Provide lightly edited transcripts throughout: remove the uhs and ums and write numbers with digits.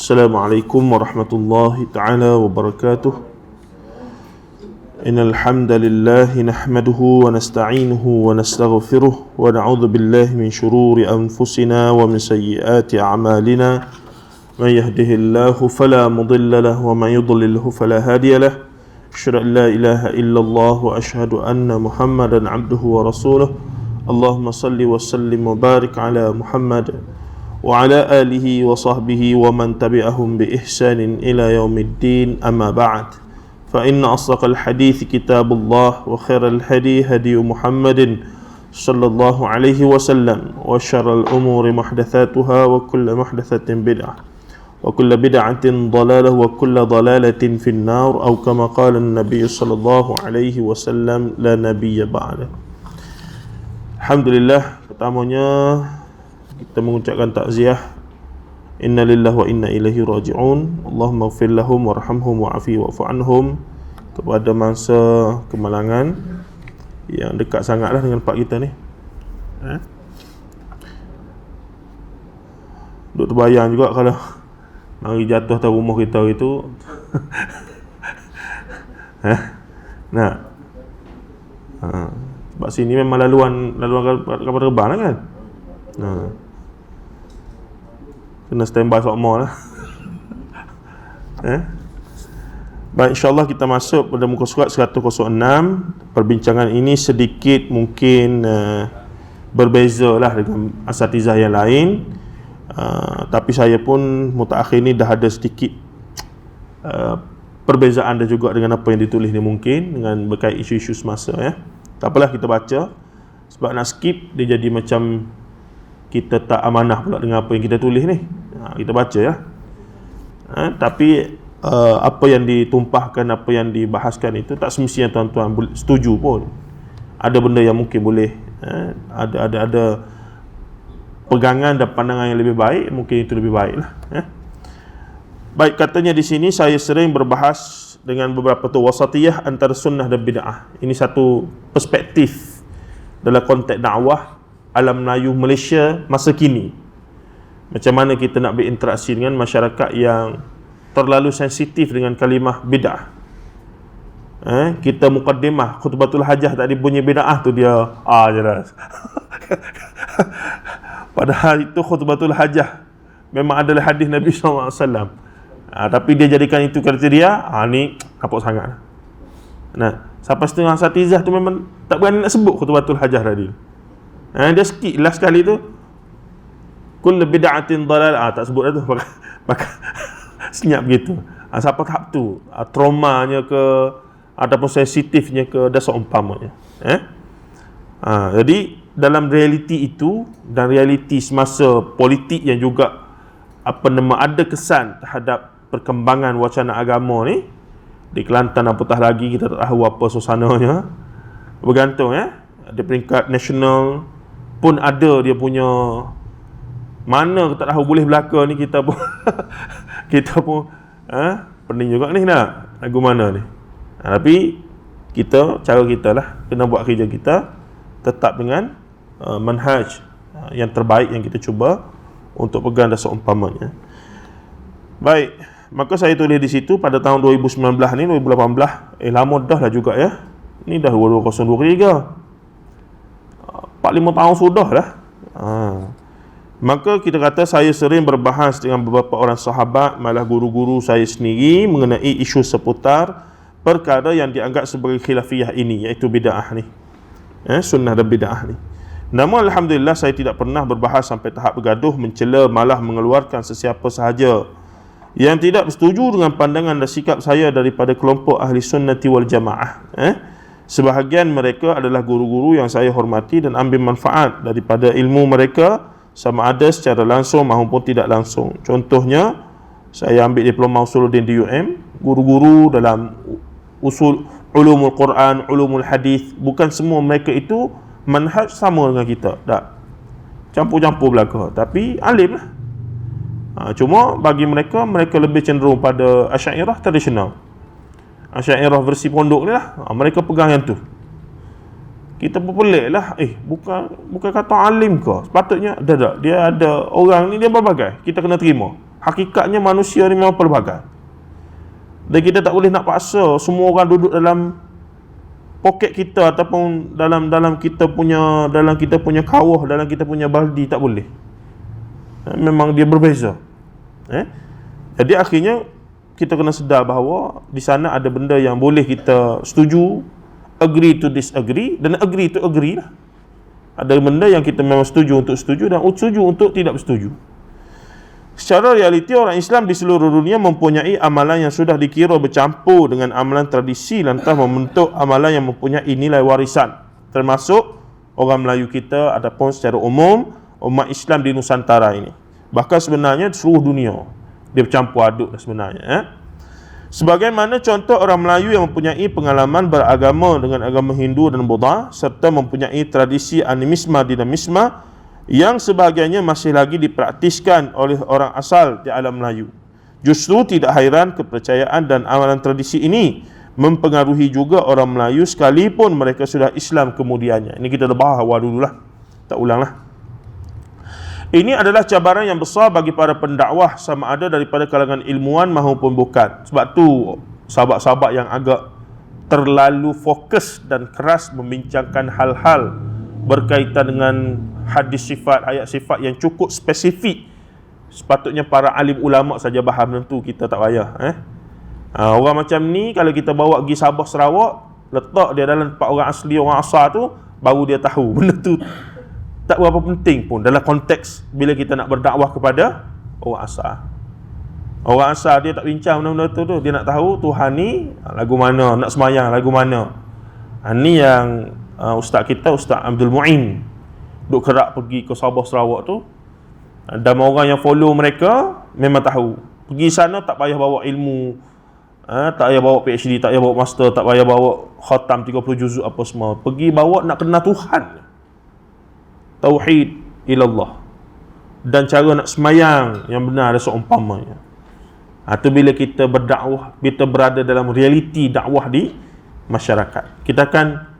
Assalamualaikum warahmatullahi ta'ala wabarakatuh. Innal hamdalillah nahmaduhu wa nasta'inuhu wa nastaghfiruh wa na'udzu billahi min shururi anfusina wa min sayyiati a'malina. Man yahdihillahu fala mudilla lahu wa man yudlilhu fala hadiya lahu. Asyhadu an la ilaha illallah wa asyhadu anna Muhammadan 'abduhu wa rasuluh. Allahumma salli wa sallim wa barik ala Muhammad wa ala alihi wa sahbihi wa man tabi'ahum bi ihsanin ila yaumiddin, amma ba'd. Fa inna asdaqal hadits kitabullah wa khairal hadi hadi Muhammadin sallallahu alaihi wasallam wa syarral umuri muhdatsatuha wa kullu muhdatsatin bid'ah wa kullu bid'atin dhalalah wa kullu dhalalatin fin nar, atau kama qala an-nabiy sallallahu alaihi wasallam, la nabiyya ba'da. Alhamdulillah, pertamanya kita mengucapkan takziah, inna lillahi wa inna ilaihi raji'un. Allahumma ighfir lahum warhamhum wa'afi wa'fu anhum, kepada mangsa kemalangan yang dekat sangatlah dengan pak kita ni. Duk terbayang juga kalau mari jatuh atas rumah kita itu. Nah. Sebab sini memang laluan kapal terbang lah kan. Kena standby sokmo lah. Baik, insyaAllah kita masuk pada muka surat 106. Perbincangan ini sedikit mungkin berbeza lah dengan asatizah yang lain, tapi saya pun mutaakhir ni dah ada sedikit perbezaan dah juga dengan apa yang ditulis ni, mungkin dengan berkait isu-isu semasa ya. Tak apalah, kita baca. Sebab nak skip dia jadi macam kita tak amanah pula dengan apa yang kita tulis ni. Kita baca ya. Tapi apa yang ditumpahkan, apa yang dibahaskan itu tak semestinya tuan-tuan setuju pun. Ada benda yang mungkin boleh ada pegangan dan pandangan yang lebih baik, mungkin itu lebih baik lah. Baik, katanya di sini, saya sering berbahas dengan beberapa tu wasatiyah antara sunnah dan bid'ah. Ini satu perspektif dalam konteks dakwah alam Melayu Malaysia masa kini. Macam mana kita nak berinteraksi dengan masyarakat yang terlalu sensitif dengan kalimah bid'ah. Kita mukaddimah khutbatul hajah tadi bunyi bid'ah tu dia jelas. Padahal itu khutbatul hajah memang adalah hadis Nabi SAW. Tapi dia jadikan itu kriteria, ni kapok sangat. Nah, sampai setengah asatizah tu memang tak berani nak sebut khutbatul hajah tadi. Dia skip last sekali tu, kullu bid'atin dalal, tak sebut dah tu. Maka senyap begitu. Siapa tahap tu, traumanya ke ataupun sensitifnya ke, dah seumpamanya. Jadi dalam realiti itu dan realiti semasa politik yang juga ada kesan terhadap perkembangan wacana agama ni di Kelantan, apatah lagi kita tak tahu apa suasananya, bergantung di peringkat nasional pun ada dia punya, mana kita tak tahu boleh belaka ni, kita pun kita pun pening juga ni nak lagu mana ni. Tapi cara kita lah kena buat kerja kita tetap dengan manhaj yang terbaik yang kita cuba untuk pegang dan seumpamanya. Baik, maka saya tulis di situ pada tahun 2019 ni, 2018, lama dah lah juga ya. Ni dah 2023. 4-5 tahun sudah lah. Maka kita kata saya sering berbahas dengan beberapa orang sahabat, malah guru-guru saya sendiri, mengenai isu seputar perkara yang dianggap sebagai khilafiyah ini, iaitu bid'ah ni, sunnah dan bid'ah ni. Namun alhamdulillah saya tidak pernah berbahas sampai tahap bergaduh, mencela, malah mengeluarkan sesiapa sahaja yang tidak bersetuju dengan pandangan dan sikap saya daripada kelompok ahli sunnati wal jamaah. Sebahagian mereka adalah guru-guru yang saya hormati dan ambil manfaat daripada ilmu mereka, sama ada secara langsung maupun tidak langsung. Contohnya, saya ambil diploma usuluddin di UM, guru-guru dalam usul ulumul Quran, ulumul hadis. Bukan semua mereka itu manhaj sama dengan kita, tak, campur-campur belaka, tapi alim lah. Cuma bagi mereka lebih cenderung pada Asy'ariyah tradisional, Asy'ariyah versi pondok ni lah. Mereka pegang yang tu. Kita pun pelik lah, bukan kata alim ke, sepatutnya dia ada orang ni, dia berbagai, kita kena terima. Hakikatnya manusia ni memang pelbagai. Dan kita tak boleh nak paksa semua orang duduk dalam poket kita ataupun dalam kita punya kawah, dalam kita punya baldi, tak boleh. Memang dia berbeza. Jadi akhirnya kita kena sedar bahawa di sana ada benda yang boleh kita setuju, agree to disagree, dan agree to agree lah. Ada benda yang kita memang setuju untuk setuju dan setuju untuk tidak bersetuju. Secara realiti, orang Islam di seluruh dunia mempunyai amalan yang sudah dikira bercampur dengan amalan tradisi lantas membentuk amalan yang mempunyai nilai warisan, termasuk orang Melayu kita ataupun secara umum umat Islam di Nusantara ini. Bahkan sebenarnya di seluruh dunia dia bercampur aduk sebenarnya. Sebagaimana contoh orang Melayu yang mempunyai pengalaman beragama dengan agama Hindu dan Buddha serta mempunyai tradisi animisme dinamisme yang sebahagiannya masih lagi dipraktiskan oleh orang asal di alam Melayu. Justru tidak hairan kepercayaan dan amalan tradisi ini mempengaruhi juga orang Melayu sekalipun mereka sudah Islam kemudiannya. Ini kita dah bahas awal dululah, tak ulanglah. Ini adalah cabaran yang besar bagi para pendakwah sama ada daripada kalangan ilmuwan maupun bukan. Sebab tu sahabat-sahabat yang agak terlalu fokus dan keras membincangkan hal-hal berkaitan dengan hadis sifat, ayat sifat yang cukup spesifik, sepatutnya para alim ulama saja faham, tentu kita tak payah. Orang macam ni kalau kita bawa pergi Sabah Sarawak, letak dia dalam tempat orang asli, orang asal tu, baru dia tahu benda tu tak berapa penting pun dalam konteks bila kita nak berdakwah kepada orang asal. Orang asal dia tak bincang benda-benda tu, dia nak tahu Tuhan ni lagu mana, nak semayang lagu mana. Ni yang ustaz kita, Ustaz Abdul Mu'in, duk kerak pergi ke Sabah Sarawak tu, dan orang yang follow mereka memang tahu. Pergi sana tak payah bawa ilmu, tak payah bawa PhD, tak payah bawa master, tak payah bawa khatam 30 juzuk apa semua. Pergi bawa nak kenal Tuhan, tauhid ilallah, dan cara nak semayang yang benar ada seumpamanya. Itu bila kita berdakwah, kita berada dalam realiti dakwah di masyarakat. Kita kan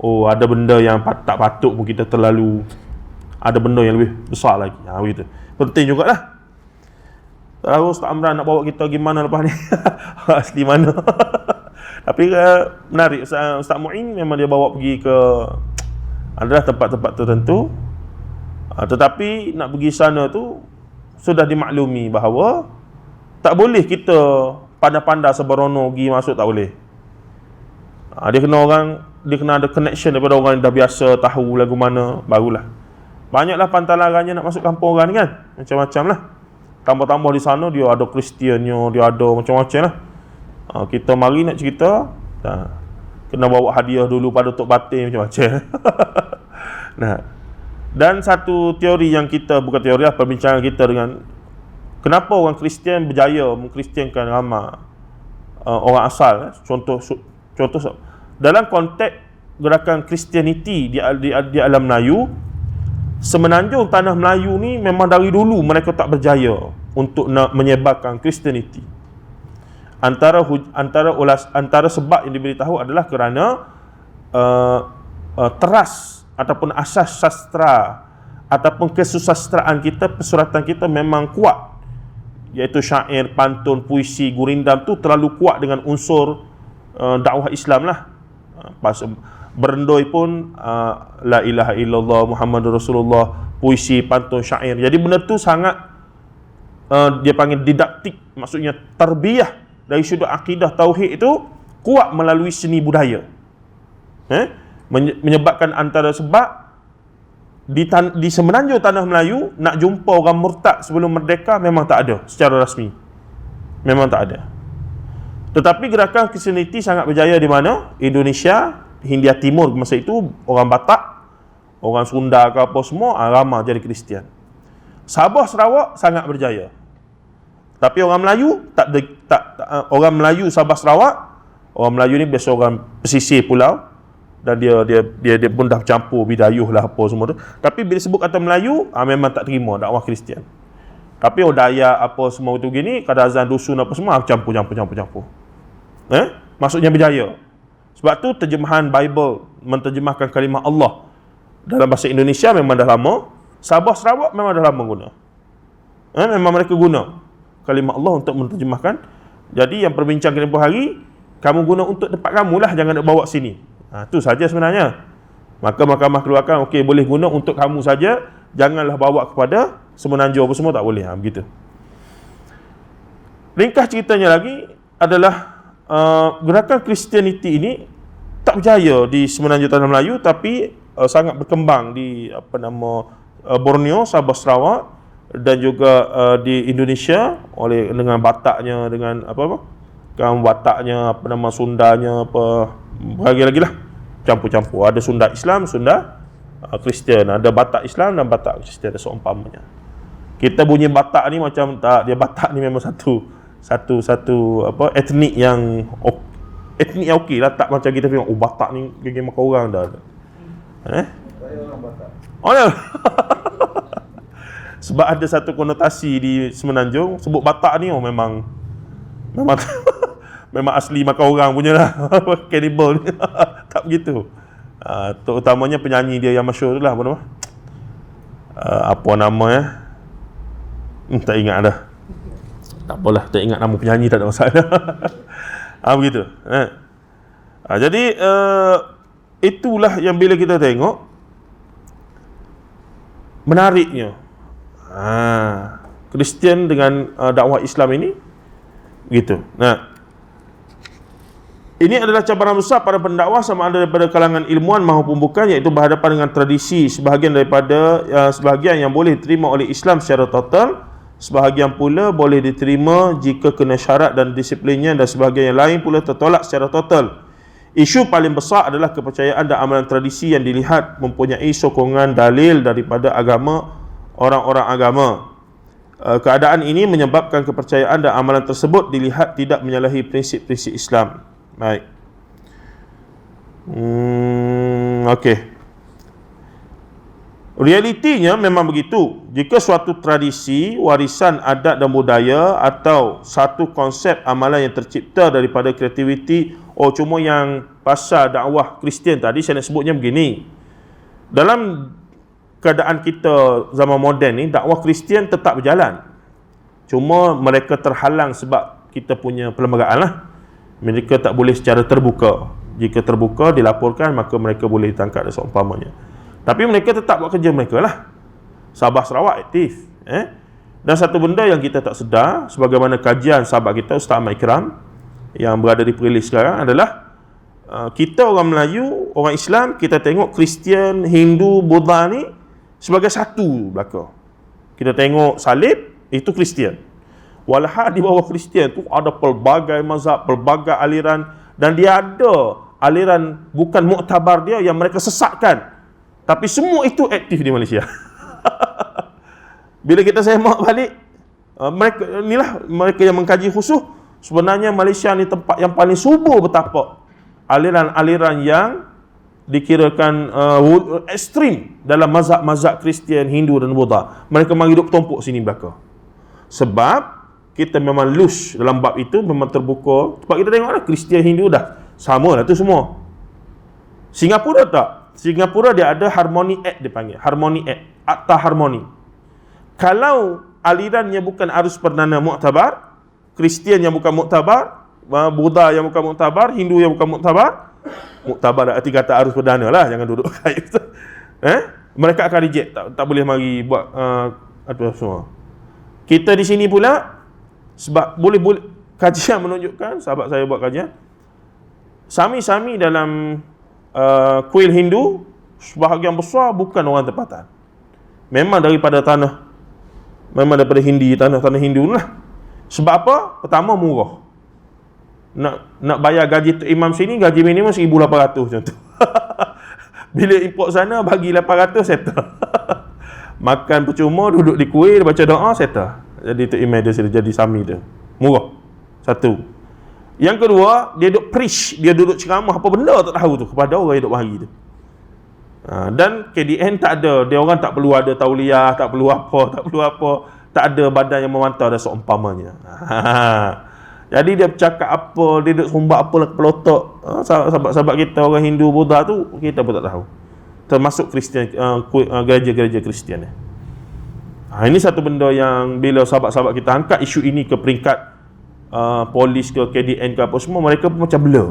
ada benda yang tak patut pun kita terlalu, ada benda yang lebih besar lagi. Begitu. Penting jugalah. Tahu Ustaz Amran nak bawa kita gimana lepas ni? Asli mana? Tapi menarik, Ustaz Mu'in memang dia bawa pergi ke adalah tempat-tempat tertentu. Tetapi nak pergi sana tu sudah dimaklumi bahawa tak boleh kita pandai-pandai seberono pergi masuk, tak boleh. Dia kena ada connection daripada orang yang dah biasa tahu lagu mana, barulah. Banyaklah pantalangannya nak masuk kampung orang ni kan, macam-macam lah. Tambah-tambah di sana dia ada Kristiannya, dia ada macam-macam lah. Kita mari nak cerita, kena bawa hadiah dulu pada Tok Batin macam-macam. Nah, dan satu teori yang kita, bukan teori lah, perbincangan kita dengan kenapa orang Kristian berjaya mengkristiankan ramai orang asal. Contoh dalam konteks gerakan Kristianiti di alam Melayu, semenanjung tanah Melayu ni memang dari dulu mereka tak berjaya untuk nak menyebarkan Kristianiti. Antara sebab yang diberitahu adalah kerana teras ataupun asas sastra ataupun kesusastraan kita, persuratan kita memang kuat, iaitu syair, pantun, puisi, gurindam tu terlalu kuat dengan unsur dakwah Islam lah. Pas berendoi pun la ilaha illallah Muhammadur Rasulullah, puisi, pantun, syair. Jadi benda tu sangat dia panggil didaktik, maksudnya tarbiyah dari sudut akidah tauhid itu kuat melalui seni budaya. Menyebabkan antara sebab di semenanjung tanah Melayu nak jumpa orang murtad sebelum merdeka memang tak ada secara rasmi. Memang tak ada. Tetapi gerakan Kristianiti sangat berjaya di mana? Indonesia, Hindia Timur masa itu, orang Batak, orang Sunda ke apa semua ramai jadi Kristian. Sabah Sarawak sangat berjaya. Tapi orang Melayu orang Melayu Sabah Sarawak, orang Melayu ni biasa orang pesisir pulau, dan dia pun dah campur bidayuh lah apa semua tu. Tapi bila sebut kata Melayu, memang tak terima dakwah Kristian. Tapi Dayak apa semua tu gini, Kadazan, Dusun apa semua campur. Maksudnya berjaya. Sebab tu terjemahan Bible, menterjemahkan kalimah Allah dalam bahasa Indonesia memang dah lama. Sabah Sarawak memang dah lama guna. Memang mereka guna. kalimah Allah untuk menterjemahkan. Jadi yang perbincang tempoh hari, kamu guna untuk tempat kamu lah, jangan nak bawa sini. Itu saja sebenarnya. Maka mahkamah keluarkan, okey, boleh guna untuk kamu saja, janganlah bawa kepada semenanjung apa semua, tak boleh. Begitu. Ringkas ceritanya lagi adalah gerakan Kristianiti ini tak berjaya di semenanjung Tanah Melayu, tapi sangat berkembang di Borneo, Sabah, Sarawak dan juga di Indonesia dengan Bataknya, dengan kaum Bataknya, Sundanya, berbagai lagi lah, campur-campur. Ada Sunda Islam, Sunda Kristian, ada Batak Islam dan Batak Kristian, seumpamanya. Kita bunyi Batak ni macam tak, dia Batak ni memang satu etnik yang okey lah, tak macam kita tengok Batak ni geng makan orang dah. Saya orang Batak. Oh ya. Sebab ada satu konotasi di Semenanjung sebut Batak ni memang memang asli makan orang punya lah. Cannibal ni. Tak begitu. Terutamanya penyanyi dia yang masyhur tu lah, apa nama ya? Tak ingat dah. Tak apalah, tak ingat nama penyanyi, tak ada masalah. Begitu. Jadi itulah yang bila kita tengok menariknya Kristian dengan dakwah Islam ini begitu. Ini adalah cabaran besar para pendakwah, sama ada daripada kalangan ilmuwan maupun bukan, iaitu berhadapan dengan tradisi sebahagian yang boleh diterima oleh Islam secara total, sebahagian pula boleh diterima jika kena syarat dan disiplinnya, dan sebahagian yang lain pula tertolak secara total. Isu paling besar adalah kepercayaan dan amalan tradisi yang dilihat mempunyai sokongan dalil daripada agama, orang-orang agama. Keadaan ini menyebabkan kepercayaan dan amalan tersebut dilihat tidak menyalahi prinsip-prinsip Islam. Baik. Okey. Realitinya memang begitu. Jika suatu tradisi, warisan adat dan budaya atau satu konsep amalan yang tercipta daripada kreativiti, cuma yang pasal dakwah Kristian tadi saya nak sebutnya begini. Dalam keadaan kita zaman moden ni, dakwah Kristian tetap berjalan. Cuma mereka terhalang sebab kita punya perlembagaan lah. Mereka tak boleh secara terbuka. Jika terbuka dilaporkan, maka mereka boleh ditangkap dan seumpamanya. Tapi mereka tetap buat kerja mereka lah. Sabah Sarawak aktif. Dan satu benda yang kita tak sedar, sebagaimana kajian sahabat kita Ustaz Ahmad Ikram yang berada di Perlis sekarang, adalah kita orang Melayu, orang Islam, kita tengok Kristian, Hindu, Buddha ni sebagai satu belaka. Kita tengok salib, itu Kristian. Walhal di bawah Kristian tu ada pelbagai mazhab, pelbagai aliran, dan dia ada aliran bukan muktabar dia yang mereka sesatkan. Tapi semua itu aktif di Malaysia. Bila kita semak balik, mereka yang mengkaji khusus, sebenarnya Malaysia ni tempat yang paling subur betapa aliran-aliran yang dikirakan ekstrim dalam mazhab-mazhab Kristian, Hindu dan Buddha. Mereka memang hidup tumpuk sini belaka. Sebab kita memang loose dalam bab itu, memang terbuka. Sebab kita tengoklah Kristian, Hindu dah sama lah tu semua. Singapura tak? Singapura dia ada Harmony Act, dia panggil Harmony Act, Akta Harmoni. Kalau alirannya bukan arus perdana muktabar, Kristian yang bukan muktabar, Buddha yang bukan muktabar, Hindu yang bukan muktabar, muktabar arti kata arus perdana lah, jangan duduk kait. Mereka akan reject, tak boleh mari buat apa semua. Kita di sini pula, sebab boleh kajian menunjukkan, sahabat saya buat kajian, sami-sami dalam kuil Hindu sebahagian besar bukan orang tempatan, memang daripada tanah, memang daripada Hindi, tanah Hindu lah. Sebab apa? Pertama, murah. Nak bayar gaji Tok Imam sini, gaji minimum 1,800 macam tu. Bila import sana, bagi 800, settle. Makan percuma, duduk di kuil, baca doa, settle. Jadi Tok Imam dia jadi sami dia. Murah. Satu. Yang kedua, dia duduk preach, dia duduk ceramah apa benda tak tahu tu kepada orang yang duduk bahari tu. Dan KDN tak ada, dia orang tak perlu ada tauliah, tak perlu apa, tak ada badan yang memantau dan seumpamanya. Jadi dia bercakap apa, dia duduk sumbat apa lah kepala otak. Sahabat-sahabat kita orang Hindu, Buddha tu kita pun tak tahu. Termasuk Kristian, gereja-gereja Kristian. Ini satu benda yang bila sahabat-sahabat kita angkat isu ini ke peringkat polis ke KDN ke apa semua, mereka pun macam blur.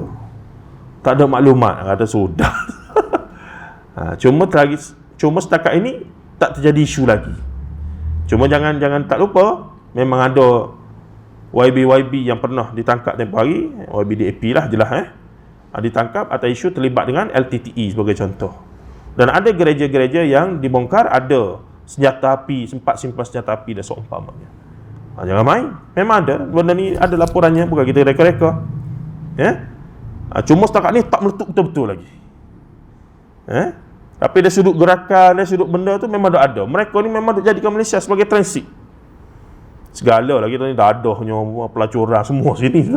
Tak ada maklumat, kata sudah. Cuma setakat ini tak terjadi isu lagi. Cuma jangan tak lupa, memang ada YB yang pernah ditangkap tempoh hari, YBDAP lah jelas ditangkap atas isu terlibat dengan LTTE sebagai contoh. Dan ada gereja-gereja yang dibongkar ada senjata api, sempat simpan senjata api dan seumpamanya. Jangan main. Memang ada benda ni, ada laporannya, bukan kita reka-reka. Cuma setakat ni tak meletup betul-betul lagi. Tapi dari sudut gerakan, dari sudut benda tu memang ada. Mereka ni memang jadikan Malaysia sebagai transit. Segala lah kita ni dadahnya, pelacuran semua sini.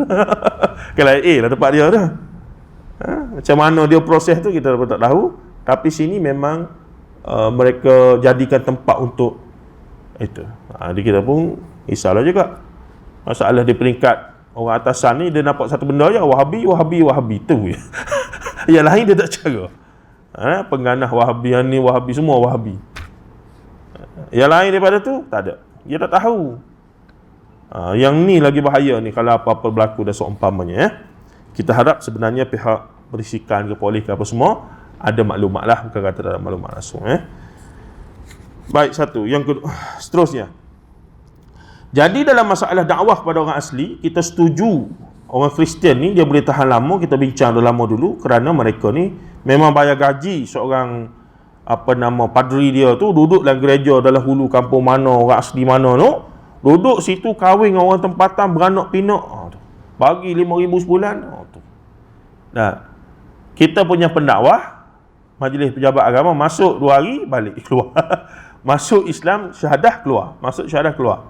KLIA lah tempat dia tu. Macam mana dia proses tu kita tak tahu. Tapi sini memang mereka jadikan tempat untuk itu. Jadi kita pun risaulah juga. Masalah di peringkat orang atasan ni, dia nampak satu benda je, Wahabi tu je. Yang lain dia tak cara. Pengganah Wahabi ni, Wahabi semua Wahabi. Yang lain daripada tu tak ada. Dia tak tahu. Yang ni lagi bahaya ni kalau apa-apa berlaku dan seumpamanya. Kita harap sebenarnya pihak berisikan ke polis ke apa semua ada maklumat lah, bukan kata tak ada maklumat langsung. Baik, satu. Yang kedua, seterusnya. Jadi dalam masalah dakwah kepada orang asli, kita setuju orang Kristian ni dia boleh tahan lama. Kita bincang dah lama dulu, kerana mereka ni memang bayar gaji seorang padri dia tu duduk dalam gereja dalam hulu kampung mana, orang asli mana tu, duduk situ kahwin dengan orang tempatan, beranak pinak, bagi 5,000 sebulan. Nah, kita punya pendakwah majlis pejabat agama masuk 2 hari balik keluar. Masuk Islam syahadah keluar, masuk syahadah keluar.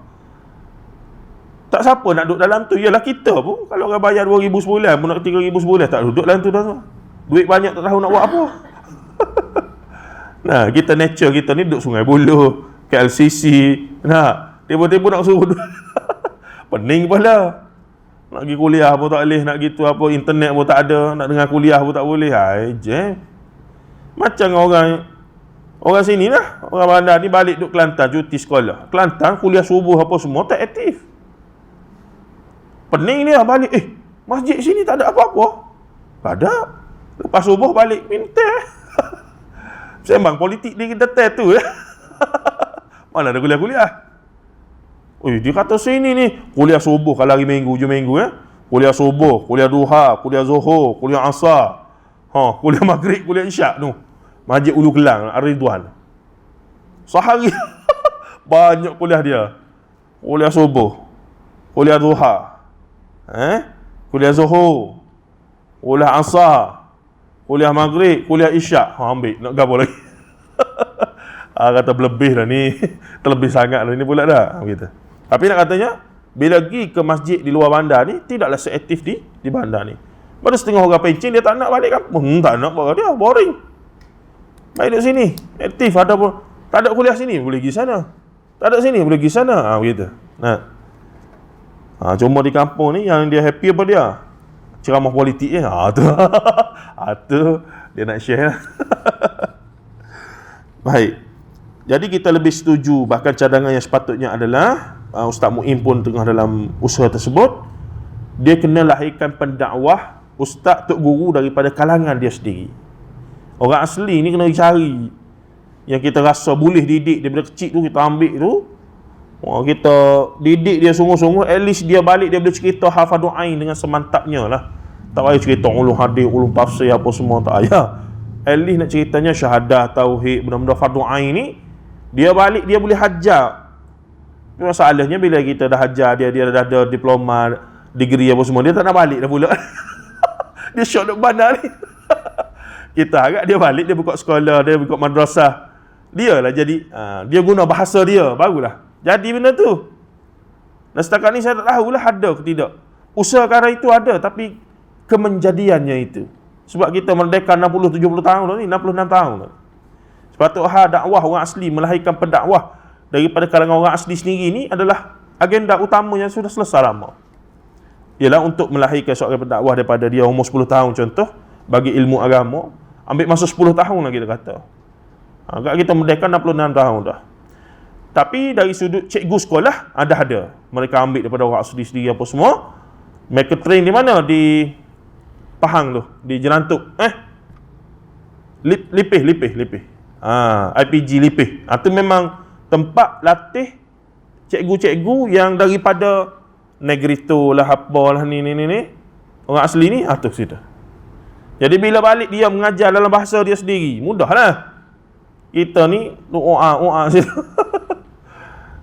Tak siapa nak duduk dalam tu. Yalah kita pun kalau orang bayar 2,000 sebulan pun nak 3,000 sebulan tak duduk dalam tu dah tu. Duit banyak tak tahu nak buat apa. Nah, kita nature kita ni duduk Sungai Buloh, KLCC. Nah, tiba-tiba nak suruh duduk. Pening kepala. Nak pergi kuliah pun tak boleh, nak gitu apa, internet pun tak ada, nak dengar kuliah pun tak boleh. Jam. Macam orang sini lah, orang bandar ni balik duduk Kelantan cuti sekolah. Kelantan kuliah subuh apa semua tak aktif. Pening dia balik, masjid sini tak ada apa-apa. Tak ada. Lepas subuh balik minta. Sembang politik di detail tu Mana ada kuliah-kuliah. Dia kata sini ni kuliah subuh kalau hari minggu, hujung minggu kuliah subuh, kuliah duha, kuliah zuhur, kuliah asar, kuliah maghrib, kuliah isyak tu. Masjid Ulu Kelang, Ar-Ridwan. Sehari banyak kuliah dia. Kuliah subuh, kuliah duha, kuliah zuhur, kuliah asar, kuliah maghrib, kuliah isyak. Ambil nak gapo lagi. Kata berlebih dah ni. Terlebih sangat dah ni pula dah gitu. Tapi nak katanya bila pergi ke masjid di luar bandar ni tidaklah seaktif di bandar ni. Pada setengah orang pencin dia tak nak balik kampung. Tak nak buat dia, boring. Baik duduk sini, aktif ada pun. Tak ada kuliah sini, boleh pergi sana. Tak ada sini, boleh pergi sana. Begitu. Cuma di kampung ni yang dia happy apa dia? Ceramah politik je. Tu dia nak share. Baik. Jadi kita lebih setuju, bahkan cadangan yang sepatutnya adalah Ustaz Mu'in pun tengah dalam usaha tersebut. Dia kena lahirkan pendakwah ustaz tok guru daripada kalangan dia sendiri. Orang asli ni kena cari yang kita rasa boleh didik daripada kecil tu, kita ambil tu, kita didik dia sungguh-sungguh. At least dia balik dia boleh cerita hafadul ain dengan semantapnya lah. Tak payah cerita ulum hadis, ulum tafsir apa semua, tak payah. At least nak ceritanya syahadah, tauhid, benda-benda fardhu ain ni dia balik dia boleh hajar. Masalahnya bila kita dah hajar dia dah ada diploma, degree apa semua, dia tak nak balik dah pula. Dia syok duk bandar ni. Kita harap dia balik, dia buka sekolah, dia buka madrasah. Dia lah jadi, dia guna bahasa dia, barulah jadi benda tu. Dan setakat ni saya tak tahulah ada ke tidak. Usaha cara itu ada, tapi kemenjadiannya itu. Sebab kita merdeka 60-70 tahun dah ni, 66 tahun dah. Sepatutnya dakwah orang asli, melahirkan pendakwah daripada kalangan orang asli sendiri ni adalah agenda utama yang sudah selesai lama. Ialah untuk melahirkan seorang pendakwah daripada dia umur 10 tahun contoh, bagi ilmu agama, ambil masa 10 tahun lah kita kata. Agak kita merdeka 66 tahun dah. Tapi dari sudut cikgu sekolah ada. Mereka ambil daripada orang asli sendiri apa semua. Mereka train di mana? Di Pahang tu, di Jerantuk. Lipih. IPG Lipih. Itu memang tempat latih cikgu-cikgu yang daripada Negrito lah, apalah ni. Orang asli ni, tu situ. Jadi bila balik dia mengajar dalam bahasa dia sendiri, mudahlah. Kita ni doa situ.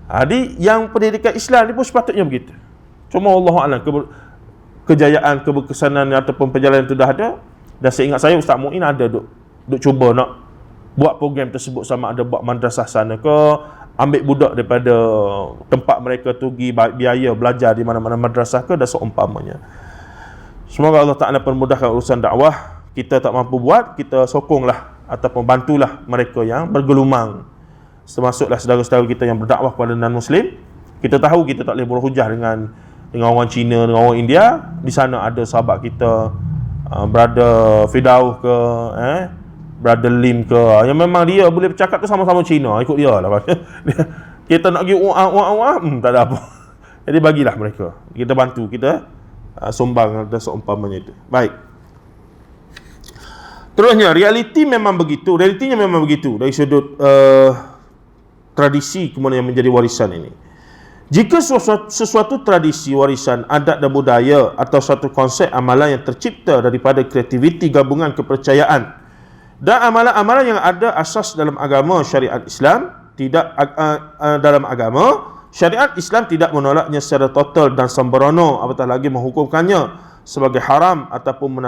Jadi yang pendidikan Islam ni pun sepatutnya begitu. Cuma Allah Alam kejayaan, keberkesanan ataupun perjalanan itu dah ada. Dan saya ingat saya Ustaz Muin ada duk cuba nak buat program tersebut, sama ada buat madrasah sana ke, ambil budak daripada tempat mereka tu pergi biaya belajar di mana-mana madrasah ke, dan seumpamanya. Semoga Allah Ta'ala permudahkan urusan dakwah. Kita tak mampu buat, kita sokonglah ataupun bantulah mereka yang bergelumang, termasuklah saudara-saudara kita yang berdakwah kepada non-Muslim. Kita tahu kita tak boleh berhujah dengan orang Cina, dengan orang India. Di sana ada sahabat kita, Brother Fidauh ke, Brother Lim ke, yang memang dia boleh bercakap tu sama-sama Cina, ikut dia lah. Kita nak pergi tak ada apa. Jadi bagilah mereka, kita bantu, kita sumbang dan seumpamanya itu. Baik. Terusnya, realitinya memang begitu dari sudut tradisi kemudian yang menjadi warisan ini. Jika sesuatu tradisi, warisan, adat dan budaya atau suatu konsep amalan yang tercipta daripada kreativiti gabungan kepercayaan dan amalan-amalan yang ada asas dalam agama syariat Islam, syariat Islam tidak menolaknya secara total dan sembrono, apatah lagi menghukumkannya sebagai haram ataupun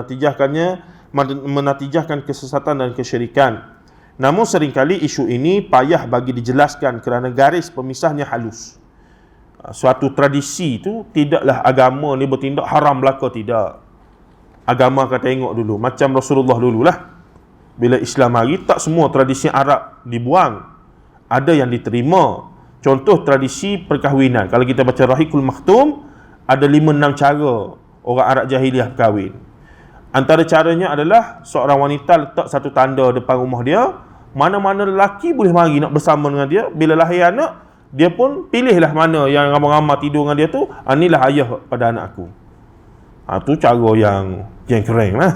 menatijahkan kesesatan dan kesyirikan. Namun seringkali isu ini payah bagi dijelaskan kerana garis pemisahnya halus. Suatu tradisi itu tidaklah agama ni bertindak haram belaka, tidak. Agama akan tengok dulu, macam Rasulullah dululah. Bila Islam hari, tak semua tradisi Arab dibuang, ada yang diterima. Contoh tradisi perkahwinan, kalau kita baca Rahikul Maktum, ada 5-6 cara orang Arab jahiliah berkahwin. Antara caranya adalah seorang wanita letak satu tanda depan rumah dia, mana-mana lelaki boleh mari nak bersama dengan dia. Bila lahir anak, dia pun pilihlah mana yang ramai-ramai tidur dengan dia tu, inilah ayah pada anak aku. Tu cara yang keren lah.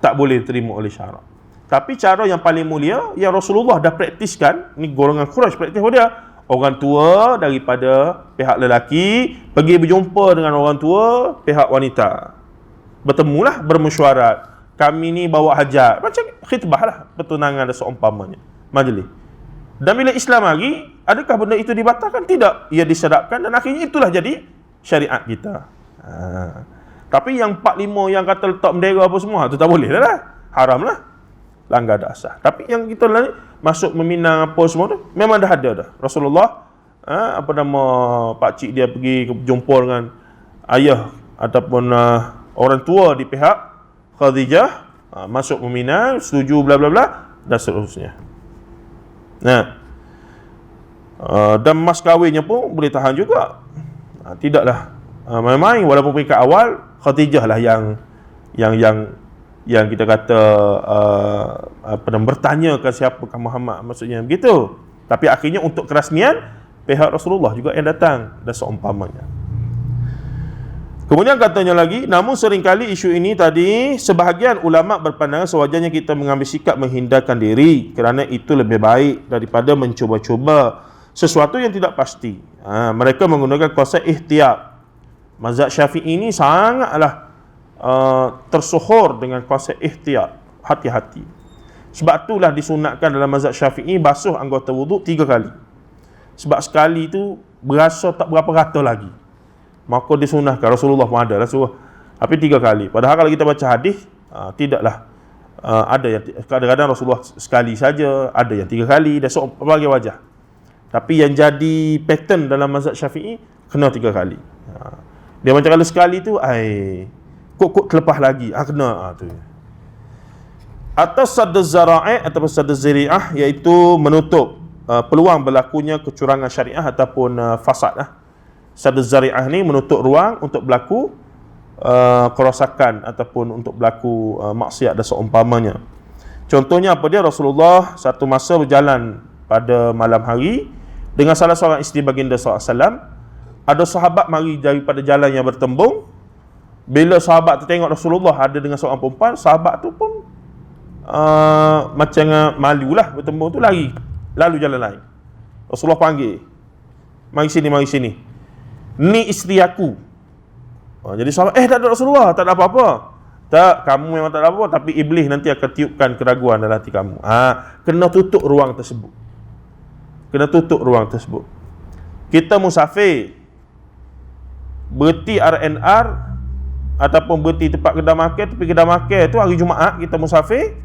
Tak boleh diterima oleh syarak. Tapi cara yang paling mulia yang Rasulullah dah praktiskan, ni golongan Quraisy praktis dia. Orang tua daripada pihak lelaki pergi berjumpa dengan orang tua pihak wanita. Bertemulah, bermesyuarat. Kami ni bawa hajat. Macam khitbah lah, pertunangan dan seumpamanya. Majlis. Dan bila Islam hari, adakah benda itu dibatalkan? Tidak. Ia disedapkan dan akhirnya itulah jadi syariat kita. Tapi yang 4-5 yang kata letak bendera apa semua, tu tak boleh lah. Haram lah. Langgar dasar. Tapi yang kita ni masuk meminang apa semua tu, memang dah ada dah. Rasulullah, pakcik dia pergi jumpa dengan ayah ataupun orang tua di pihak Khadijah, masuk meminang, setuju bla bla bla dan seterusnya. Dan mas kahwinnya pun boleh tahan juga. Tidaklah main-main, walaupun peringkat awal Khadijah lah yang kita kata bertanya ke siapakah Muhammad, maksudnya begitu. Tapi akhirnya untuk kerasmian pihak Rasulullah juga yang datang dan seumpamanya. Kemudian katanya lagi, namun seringkali isu ini tadi, sebahagian ulama berpandangan sewajarnya kita mengambil sikap menghindarkan diri, kerana itu lebih baik daripada mencuba-cuba sesuatu yang tidak pasti. Mereka menggunakan konsep ihtiyat. Mazhab Syafi'i ini sangatlah tersohor dengan konsep ihtiyat, hati-hati. Sebab itulah disunatkan dalam mazhab Syafi'i basuh anggota wuduk 3 kali. Sebab sekali tu berasa tak berapa rata lagi, maka disunahkan. Rasulullah pun ada lah suruh, tapi 3 kali. Padahal kalau kita baca hadis, tidaklah ada yang kadang-kadang Rasulullah sekali saja, ada yang 3 kali, dan berbagai wajah. Tapi yang jadi pattern dalam mazhab Syafi'i kena 3 kali. Dia macam kalau sekali tu kok terlepas lagi, kena tu. Atas sadd zara'i atau sadd zari'ah, iaitu menutup peluang berlakunya kecurangan syariah ataupun fasad. Sadd zari'ah ni menutup ruang untuk berlaku kerosakan ataupun untuk berlaku maksiat dan seumpamanya. Contohnya apa dia? Rasulullah satu masa berjalan pada malam hari, dengan salah seorang isteri baginda SAW. Ada sahabat mari daripada jalan yang bertembung. Bila sahabat tu tengok Rasulullah ada dengan seorang perempuan, sahabat tu pun macam malulah, bertembung tu lari, lalu jalan lain. Rasulullah panggil, mari sini, ni isteri aku. Jadi sahabat, tak ada Rasulullah, tak ada apa-apa. Tak, kamu memang tak ada apa-apa, tapi iblis nanti akan tiupkan keraguan dalam hati kamu. Kena tutup ruang tersebut. Kita musafir, berhenti R&R ataupun berhenti tempat kedai makan, tapi kedai makan tu hari Jumaat kita musafir,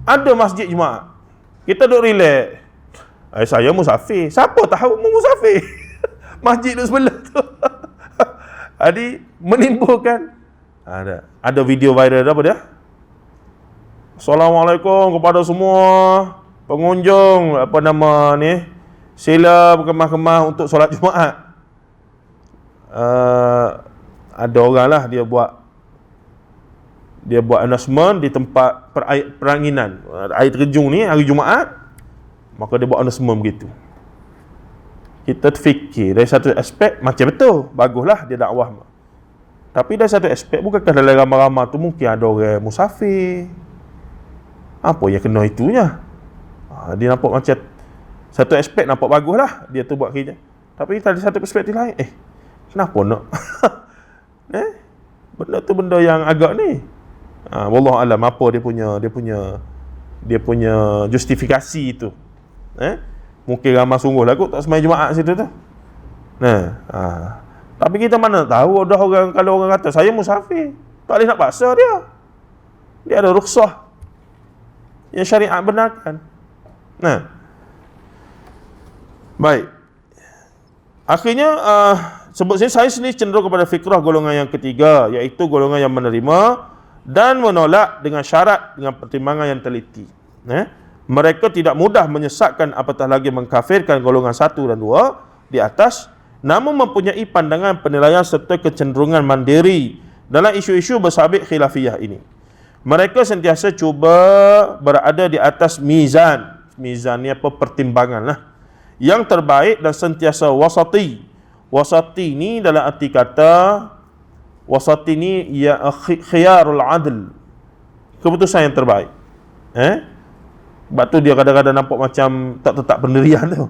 ada masjid Jumaat, kita duduk relax. Saya musafir, siapa tahu mu musafir? Masjid duduk sebelah tu. Jadi menimbulkan ada video viral apa dia? Assalamualaikum kepada semua pengunjung, sila berkemah-kemah untuk solat Jumaat. Ada orang lah dia buat announcement di tempat peranginan air terjun ni hari Jumaat, maka dia buat announcement begitu. Kita terfikir dari satu aspek macam betul, baguslah dia dakwah. Tapi dari satu aspek, bukankah dalam ramai-ramai tu mungkin ada orang musafir? Apa yang kena itunya? Dia nampak macam satu aspek nampak baguslah dia tu buat kerja. Tapi dari satu perspektif lain, kenapa nak? Benda tu benda yang agak ni. Wallahu alam apa dia punya justifikasi itu. Mungkin ramai sungguhlah kot tak sembahyang Jumaat situ tu. Tapi kita mana tahu ada orang, kalau orang kata saya musafir, tak boleh nak paksa dia. Dia ada rukhsah yang syariat benarkan. Baik. Akhirnya sebut sini, saya sendiri cenderung kepada fikrah golongan yang ketiga, iaitu golongan yang menerima dan menolak dengan syarat, dengan pertimbangan yang teliti. Mereka tidak mudah menyesatkan apatah lagi mengkafirkan golongan 1 dan 2 di atas, namun mempunyai pandangan penilaian serta kecenderungan mandiri dalam isu-isu bersabit khilafiyah ini. Mereka sentiasa cuba berada di atas mizan. Mizan ni apa? Pertimbangan lah. Yang terbaik dan sentiasa wasati. Wasati ni dalam arti kata, wasati ni ya khiyarul adl, keputusan yang terbaik. Sebab tu dia kadang-kadang nampak macam tak tetap pendirian tu.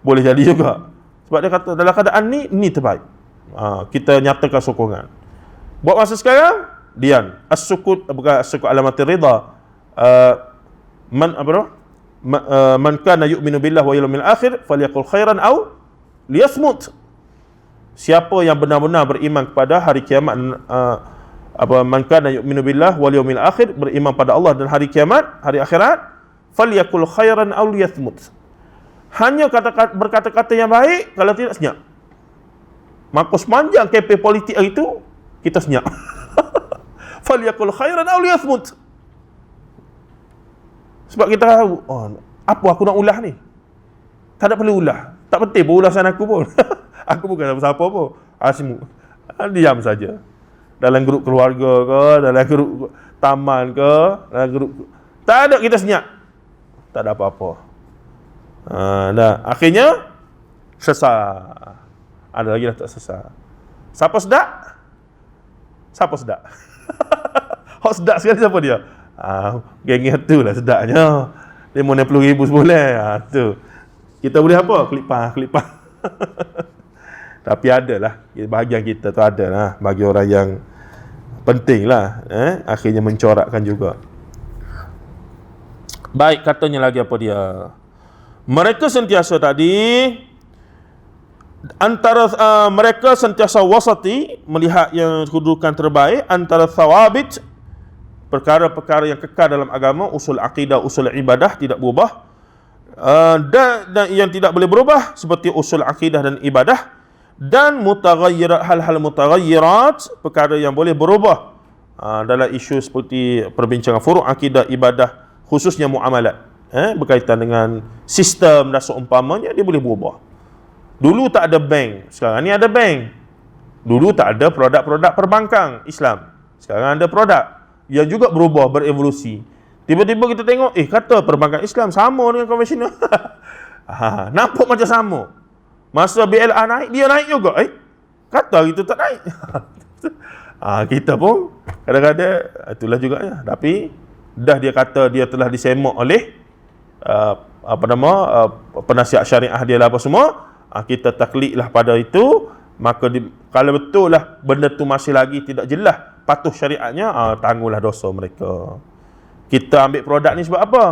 Boleh jadi juga. Sebab dia kata dalam keadaan ni terbaik. Kita nyatakan sokongan. Buat masa sekarang, dian. As-sukut, bukan as-sukut alamatir rida. Man kana yu'minu billah wa yawmil akhir falyaqul khairan aw liyasmut. Siapa yang benar-benar beriman kepada hari kiamat, man kana yu'minu billah wal yawmil akhir, beriman pada Allah dan hari kiamat, hari akhirat, falyaqul khairan aw liyasmut. Hanya berkata-kata yang baik, kalau tidak senyap. Maka sepanjang kempen politik hari itu kita senyap. Falyaqul khairan aw liyasmut. Sebab kita tahu, apa aku nak ulah ni? Tak ada perlu ulah. Tak penting pun ulasan aku pun. Aku bukan siapa-siapa pun. Diam saja. Dalam grup keluarga ke, dalam grup taman ke, dalam grup, tak ada kita senyap. Tak ada apa-apa. Akhirnya sesat. Ada lagi dah tak sesat. Siapa sedak? Hot sedak sekali siapa dia? Geng tu lah sedaknya. Dia mau 60,000 sebulan. Tu. Kita boleh apa? Klipah. Tapi adalah bahagian kita tu adalah bagi orang yang penting lah. Akhirnya mencorakkan juga. Baik, katanya lagi apa dia? Mereka sentiasa tadi antara mereka sentiasa wasati, melihat yang kedudukan terbaik antara thawabit, perkara-perkara yang kekal dalam agama, usul akidah, usul ibadah tidak berubah, dan yang tidak boleh berubah seperti usul akidah dan ibadah, dan mutaghayyirat, hal-hal mutaghayyirat, perkara yang boleh berubah dalam isu seperti perbincangan furu' akidah, ibadah, khususnya muamalat, berkaitan dengan sistem dan seumpamanya, dia boleh berubah. Dulu tak ada bank, sekarang ni ada bank. Dulu tak ada produk-produk perbankan Islam, sekarang ada produk yang juga berubah, berevolusi. Tiba-tiba kita tengok, kata perbankan Islam sama dengan konvensional. Nampak macam sama. Masa BLR naik, dia naik juga. Kata kita tak naik. Kita pun kadang-kadang itulah juga ya. Tapi dah dia kata dia telah disemak oleh penasihat syariah dia lah apa semua, kita taklidlah pada itu. Maka kalau betul lah benda tu masih lagi tidak jelas patuh syariatnya, tangguhlah dosa mereka. Kita ambil produk ni sebab apa?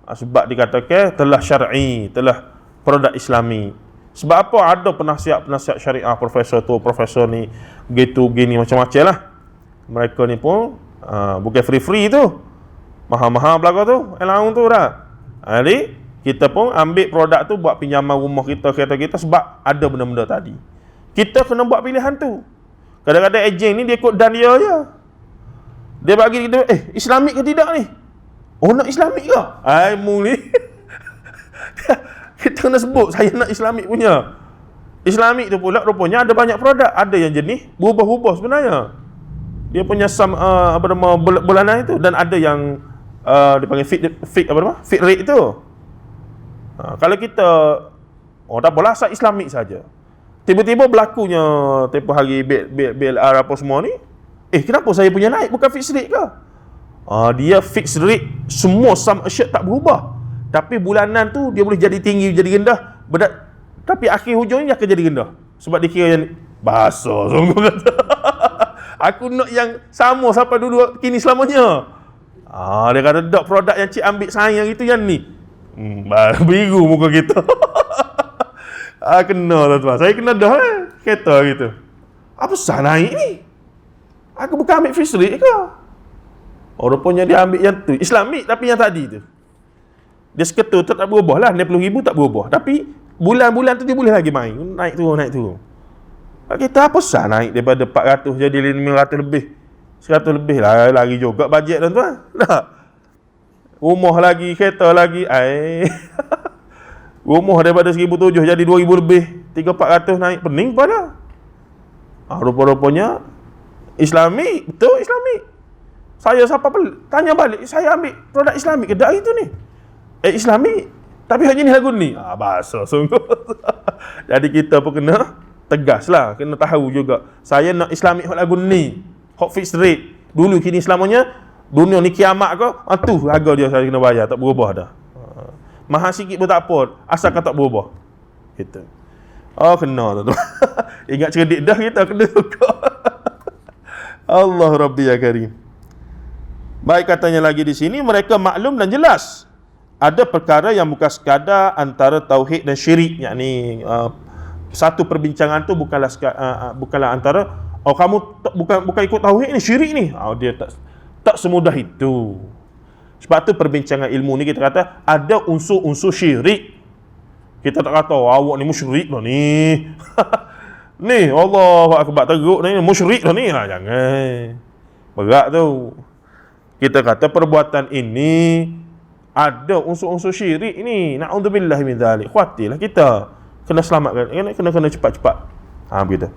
Sebab dikatakan telah syar'i, telah produk Islami. Sebab apa? Ada penasihat syariah, profesor tu, profesor ni, gitu, gini, macam-macam lah. Mereka ni pun bukan free-free tu, mahal-mahal belakang tu, allowance tu dah. Jadi kita pun ambil produk tu buat pinjaman rumah kita, kereta kita, sebab ada benda-benda tadi. Kita kena buat pilihan tu. Kadang-kadang ejen ni dia ikut dan dia je. Dia bagi kita, Islamik ke tidak ni? Oh, nak Islamik ke? Mu ni. Kita kena sebut, saya nak Islamik punya. Islamik tu pula rupanya ada banyak produk. Ada yang jenis berubah-ubah sebenarnya. Dia punya bulanan itu. Dan ada yang dipanggil fit rate tu. Kalau kita, tak apalah, asal Islamik saja. Tiba-tiba berlakunya tempoh hari BLR apa semua ni, kenapa saya punya naik bukan fixed rate ke? Dia fixed rate, semua sum assured tak berubah. Tapi bulanan tu dia boleh jadi tinggi, jadi rendah. Tapi akhir hujungnya dia akan jadi rendah. Sebab dia kira yang bahasa sungguh kata. Aku nak yang sama sampai dulu kini selamanya. Dia kata dok produk yang cik ambil sayang itu yang ni. Biru muka kita. Kena lah tuan. Saya kena dah kereta gitu. Apa sah naik ni? Aku bukan ambil fixed rate ke? Rupanya dia ambil yang tu Islamik, tapi yang tadi tu dia seketul tak berubah lah. 60,000 tak berubah. Tapi bulan-bulan tu dia boleh lagi main. Naik turun. Kita apa sah naik daripada 400 jadi 500 lebih. 100 lebih lah. Lagi juga bajet tuan-tuan. Rumah lagi, kereta lagi. Rumah daripada 1,700 jadi 2,000 lebih. 300-400 naik. Pening pada. Rupa-rupanya Islamik. Betul Islamik. Saya siapa tanya balik. Saya ambil produk Islamik ke dah itu ni? Islamik. Tapi hanya ni lagu ni. Bahasa sungguh. Jadi kita pun kena tegas lah. Kena tahu juga. Saya nak Islamik lagu ni. Hot fixed rate. Dulu kini selamanya. Dunia ni kiamat ke? Tu harga dia saya kena bayar. Tak berubah dah. Mahal sikit pun tak apa. Asalkan tak berubah. Gitu. Kena tu. Ingat cerdik dah kita kena juga. Allah Rabbi ya Karim. Baik, katanya lagi di sini, mereka maklum dan jelas ada perkara yang bukan sekadar antara tauhid dan syirik. Yakni satu perbincangan tu bukanlah antara kamu bukan ikut tauhid ni, syirik ni. Dia tak semudah itu. Sebab tu perbincangan ilmu ni kita kata ada unsur-unsur syirik. Kita tak kata awak ni musyrik dah ni. Ni Allahu akbar teruk ni musyrik dah ni. Jangan. Berat tu. Kita kata perbuatan ini ada unsur-unsur syirik ni. Na'udzubillah min dzalik. Khuatilah kita kena selamatkan. Kena cepat-cepat. Begitu.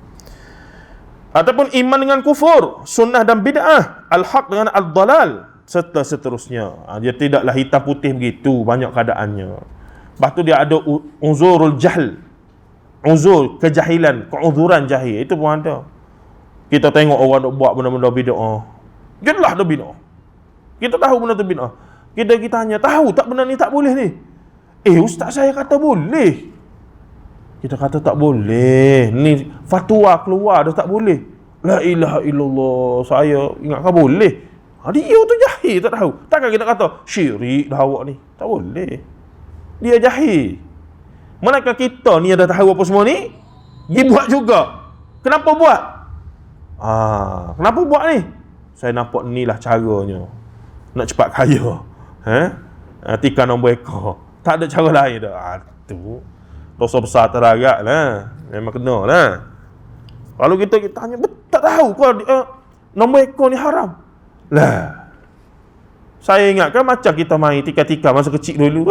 Ataupun iman dengan kufur, sunnah dan bid'ah, al-haq dengan al-dalal, serta seterusnya. Dia tidaklah hitam putih begitu banyak keadaannya. Lepas tu dia ada uzurul jahl. Uzur kejahilan, keuzuran jahil. Itu pun ada. Kita tengok orang nak buat benda-benda bid'ah. Jelas dah bid'ah. Kita tahu benda tu bid'ah. Kita tanya, tahu tak benda ni tak boleh ni? Ustaz saya kata boleh. Kita kata tak boleh. Ni fatwa keluar dah tak boleh. La ilaha illallah. Saya ingatkan boleh. Dia tu jahil tak tahu. Takkan kita kata syirik dah awak ni. Tak boleh. Dia jahil. Manakah kita ni ada tahu apa semua ni? Dia buat juga. Kenapa buat? Kenapa buat ni? Saya nampak ni lah caranya. Nak cepat kaya. Tikar nombor ekor. Tak ada cara lain dah. Tu dosa besar teragak lah. Memang kena lah. Kalau kita tanya, tak tahu kau nombor ekor ni haram. Lah. Saya ingatkan macam kita main tikar-tikar masa kecil dulu.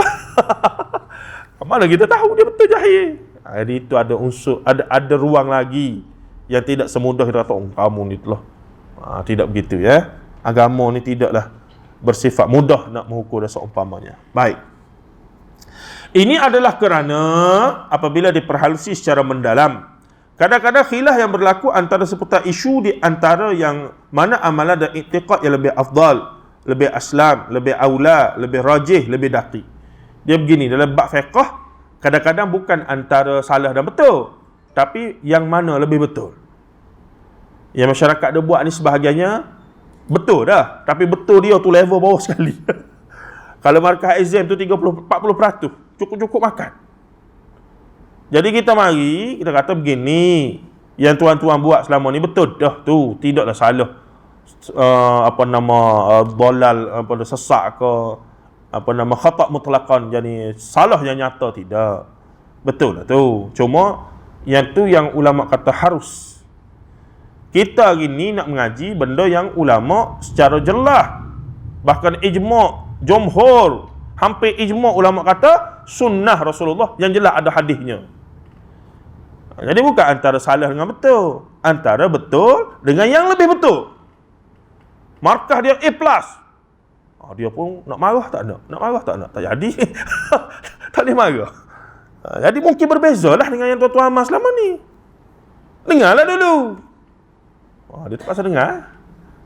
Mana kita tahu dia betul jahil. Jadi itu ada unsur, ada ruang lagi yang tidak semudah kita kata, kamu ni telah. Tidak begitu ya. Agama ni tidaklah bersifat mudah nak mengukur dan seumpamanya. Baik. Ini adalah kerana apabila diperhalusi secara mendalam, kadang-kadang khilaf yang berlaku antara seputar isu di antara yang mana amalan dan i'tiqad yang lebih afdal, lebih aslam, lebih aula, lebih rajih, lebih daqiq. Dia begini, dalam bab fiqh kadang-kadang bukan antara salah dan betul, tapi yang mana lebih betul. Yang masyarakat dia buat ni sebahagiannya betul dah, tapi betul dia tu level bawah sekali. Kalau markah exam tu 30-40%, cukup-cukup makan. Jadi kita mari, kita kata begini, yang tuan-tuan buat selama ni betul dah tu, tidaklah salah. Dalal, sesak ke, khata' mutlaqan, jadi salah yang nyata, tidak. Betul lah tu. Cuma yang tu yang ulama kata harus. Kita hari ni nak mengaji benda yang ulama secara jelas, bahkan ijma', jumhur, hampir ijma' ulama kata sunnah Rasulullah yang jelas ada hadisnya. Jadi bukan antara salah dengan betul, antara betul dengan yang lebih betul. Markah dia A+. Dia pun nak marah tak nak, tak jadi. Tak boleh marah. Jadi mungkin berbezalah dengan yang tuan-tuan amal selama ni. Dengarlah dulu. Dia terpaksa dengar.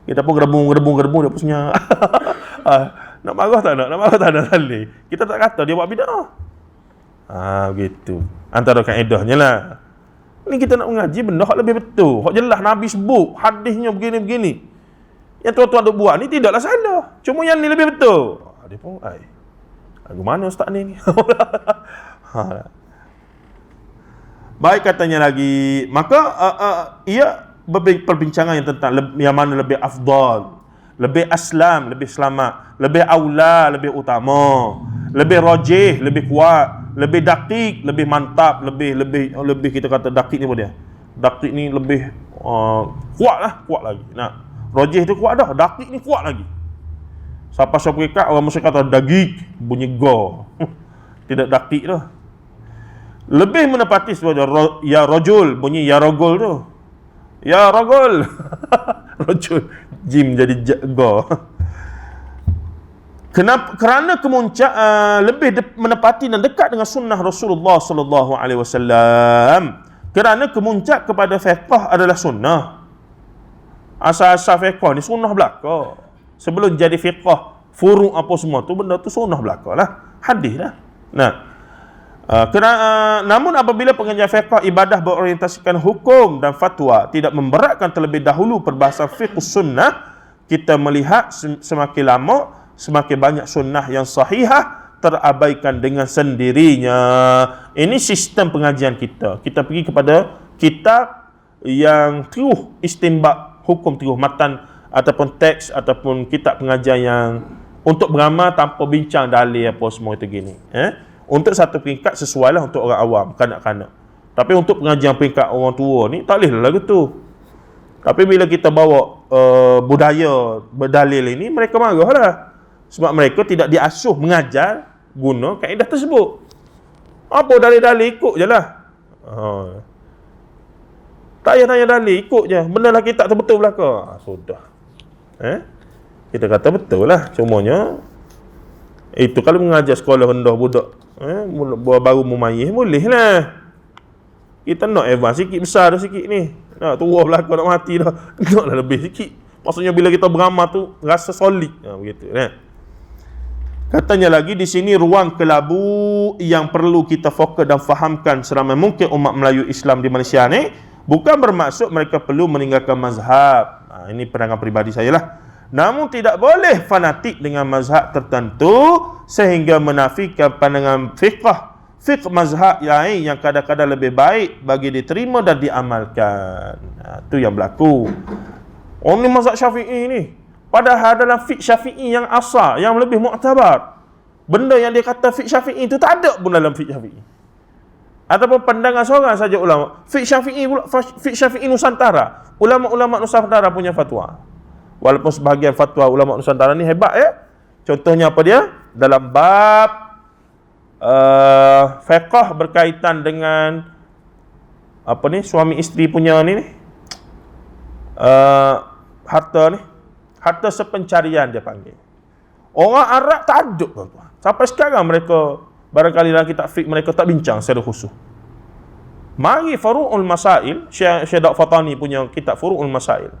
Kita pun gerbung dia pun senyap. Nak marah tak nak salih. Kita tak kata dia buat bid'ah. Begitu. Antara kaedahnya lah. Ni kita nak mengaji benda hak lebih betul. Hak jelas Nabi sebut, hadisnya begini-begini. Yang tuan-tuan duk buat ni tidaklah salah. Cuma yang ni lebih betul. Dia pun, lagu mana ustaz ni? Baik, katanya lagi, maka ia perbincangan yang tentang yang mana lebih afdal, lebih aslam, lebih selamat, lebih aula, lebih utama, lebih rajih, lebih kuat, lebih daqiq, lebih mantap, lebih kita kata daqiq ni apa dia? Daqiq ni lebih kuat lagi. Nah, rajih tu kuat dah, daqiq ni kuat lagi. Siapa peringkat orang mesti kata dagik, bunyi go. Tidak daqiq dah. Lebih menepati sebagai ya rajul, bunyi ya ragul tu. Ya ragul. Rajul, jim jadi go. Kenapa? Kerana kemuncak lebih menepati dan dekat dengan sunnah Rasulullah sallallahu alaihi wasallam. Kerana kemuncak kepada fiqh adalah sunnah. Asal-asal fiqh ni sunnah belaka. Sebelum jadi fiqh, furu' apa semua tu, benda tu sunnah belaka lah. Hadis lah. Nah, namun apabila pengajian fiqh ibadah berorientasikan hukum dan fatwa tidak memberatkan terlebih dahulu perbahasan fiqh sunnah, kita melihat semakin lama semakin banyak sunnah yang sahihah terabaikan dengan sendirinya. Ini sistem pengajian kita. Kita pergi kepada kitab yang teruh istinbat hukum, teruh matan ataupun teks ataupun kitab pengajian yang untuk beramal tanpa bincang dalil apa semua itu gini. Untuk satu peringkat sesuai lah untuk orang awam, kanak-kanak. Tapi untuk pengajian peringkat orang tua ni tak boleh lah lagu tu. Tapi bila kita bawa budaya berdalil ini, mereka marah lah. Sebab mereka tidak diasuh mengajar guna kaedah tersebut. Apa dalil-dalil, ikut je lah. Tak payah tanya dalil, ikut je. Benda lah kita tak betul belaka. Sudah. Kita kata betul lah. Cumanya, itu kalau mengajar sekolah rendah budak, baru memayih, boleh lah. Kita nak advance sikit, besar dah sikit ni. Nak turun belaka, nak mati dah. Naklah lebih sikit. Maksudnya bila kita beramal tu, rasa solid. Begitu kan. Katanya lagi di sini ruang kelabu yang perlu kita fokus dan fahamkan seramai mungkin umat Melayu Islam di Malaysia ni, bukan bermaksud mereka perlu meninggalkan mazhab. Ini pandangan peribadi saya lah. Namun tidak boleh fanatik dengan mazhab tertentu sehingga menafikan pandangan fiqh mazhab lain yang kadang-kadang lebih baik bagi diterima dan diamalkan. Itu yang berlaku. Ini mazhab Syafi'i ni. Padahal dalam fiqh Syafi'i yang asal, yang lebih muktabar, benda yang dia kata fiqh Syafi'i itu tak ada pun dalam fiqh Syafi'i. Ataupun pandangan seorang saja ulama. Fiqh Syafi'i Nusantara. Ulama-ulama Nusantara punya fatwa. Walaupun sebahagian fatwa ulama Nusantara ni hebat ya. Contohnya apa dia? Dalam bab fiqh berkaitan dengan apa ni, suami isteri punya ni harta ni. Harta sepencarian dia panggil. Orang Arab tak ada, tuan-tuan. Sampai sekarang mereka barangkali dalam kitab fiqh mereka tak bincang secara khusus. Mari Furu'ul Masail, Syekh Dawud Fatani punya kitab Furu'ul Masail.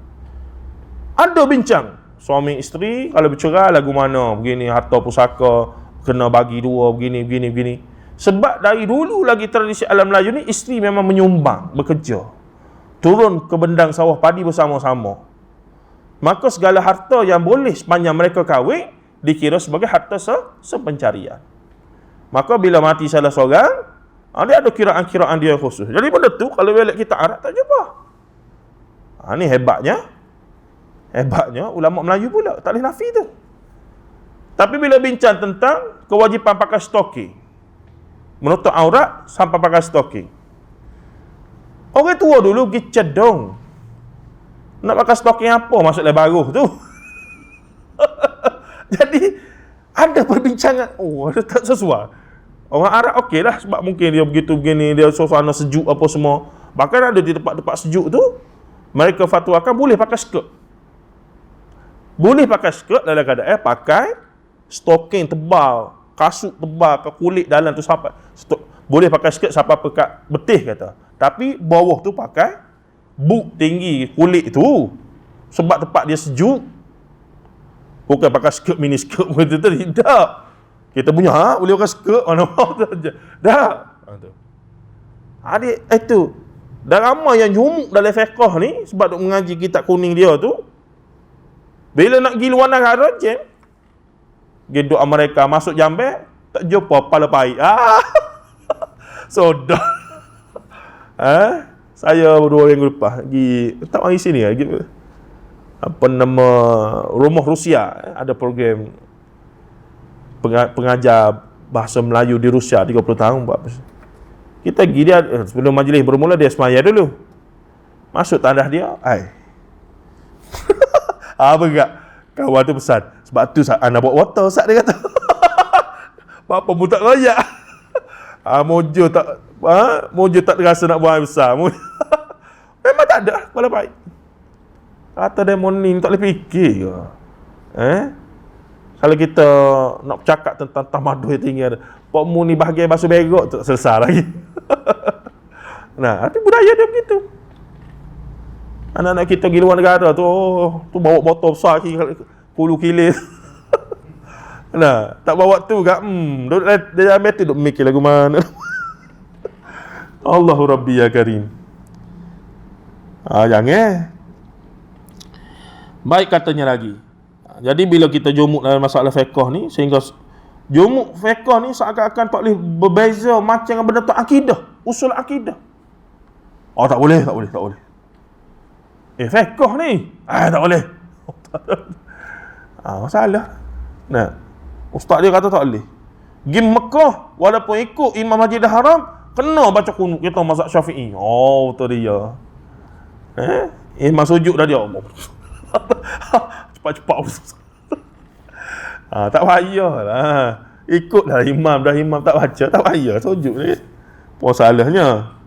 Ada bincang suami isteri kalau bercerai lagu mana, begini, harta pusaka kena bagi dua, begini. Sebab dari dulu lagi tradisi alam Melayu ni, isteri memang menyumbang, bekerja, turun ke bendang sawah padi bersama-sama. Maka segala harta yang boleh sepanjang mereka kahwin dikira sebagai harta sepencarian. Maka bila mati salah seorang, dia ada kiraan-kiraan dia khusus. Jadi benda tu kalau balik kita Arab tak jumpa. Ni hebatnya ulama Melayu pula tak boleh nafi tu. Tapi bila bincang tentang kewajipan pakai stocking, menutup aurat sampai pakai stocking, orang tua dulu pergi cedong nak pakai stocking apa maksudnya baru tu. Jadi ada perbincangan, ada tak sesuai. Orang Arab okey lah, sebab mungkin dia begitu begini, dia suasana sejuk apa semua. Bahkan ada di tempat-tempat sejuk tu, mereka fatwakan boleh pakai skirt. Boleh pakai skirt dalam keadaan pakai stocking tebal, kasut tebal ke kulit dalam tu sampai. Boleh pakai skirt sampai pekat betih kata. Tapi bawah tu pakai boot tinggi kulit tu. Sebab tempat dia sejuk. Bukan pakai skirt mini skirt begitu tu, tidak. Kita punya boleh pakai skirt mana mau tu aja. Dah. Adik itu dah ramai yang jumuk dalam fiqh ni sebab duk mengaji kitab kuning dia tu. Bila nak pergi luar negara je, pergi doa mereka masuk Jambe tak jumpa pala pai. Sudah. Saya 2 minggu lepas pergi tak mari sini pergi apa nama rumah Rusia, ada program pengajar bahasa Melayu di Rusia 30 tahun buat. Kita pergi dia sebelum majlis bermula dia semaya dulu. Masuk tandas dia, apa enggak? Kawan tu pesan, sebab tu nak bawa water Ustaz dia kata. Apa pun tak royak. Mojo tak terasa nak buang air besar. Memang tak ada kepala baik. Kata demonim tak boleh fikir ke? Kalau kita nak bercakap tentang tamadun yang tinggi ada, Pak Mu ni bahagian basuh begok tu tak selesai lagi. Nah, tapi budaya dia begitu. Anak-anak kita pergi luar negara tu, tu bawa botol besar puluh kilo. Nah, tak bawa tu kat, dia ambil tu duk mikir lagu mana. Allahu Rabbi ya Karim. Jangan. Baik katanya lagi. Jadi bila kita jumuk dalam masalah fiqh ni, sehingga jumuk fiqh ni seakan-akan tak boleh berbeza macam dengan benda tu akidah, usul akidah. Tak boleh. Fiqh ni, tak boleh. Masalah. Nah, ustaz dia kata tak boleh. Pergi Mekah, walaupun ikut Imam Masjidil Haram, kena baca kunut kita mazhab Syafi'i. Tu dia. Imam sujud dah dia. Cepat-cepat. Tak payahlah. Ikutlah imam tak baca, tak payah sujud ni. Masalahnya